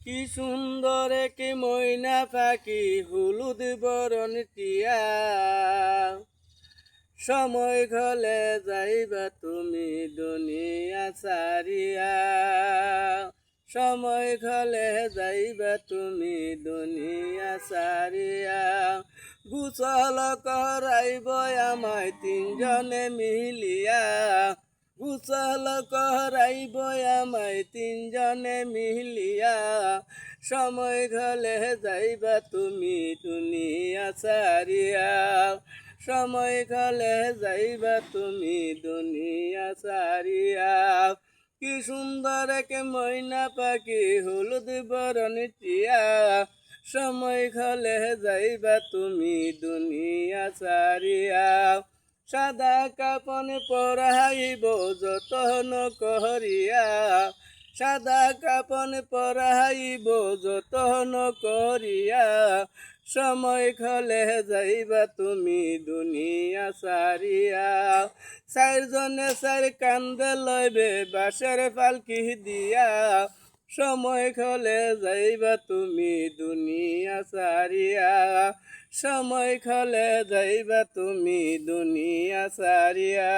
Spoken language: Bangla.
কি সুন্দর কি ময়না পাখি হলুদ বরণ টিয়া, সময় গলে যাইবা তুমি দুনিয়া ছাড়িয়া, সময় গলে যাইবা তুমি দুনিয়া ছাড়িয়া। গোসল করাইব আমায় তিনজনে মিলিয়া, গোসল করাইব আমায় তিনজনে মিলিয়া, সময় গলে যাইবা তুমি দুনিয়া ছাড়িয়া, সময় গলে যাইবা তুমি দুনিয়া ছাড়িয়া। কি সুন্দর কে ময়না পাখি হলুদ বরণ টিয়া, সময় গলে যাইবা তুমি দুনিয়া ছাড়িয়া। সাদা কাপন পরাইব যতন করিয়া, সাদা কাপন পরাইব যতন করিয়া, সময় গলে যাইবা তুমি দুনিয়া ছাড়িয়া। চারজনে চার কান্দে লইবে বাঁশের পালকি দিয়া, সময় গলে যাইবা তুমি দুনিয়া ছাড়িয়া, সময় গলে যাইবা তুমি দুনিয়া ছাড়িয়া।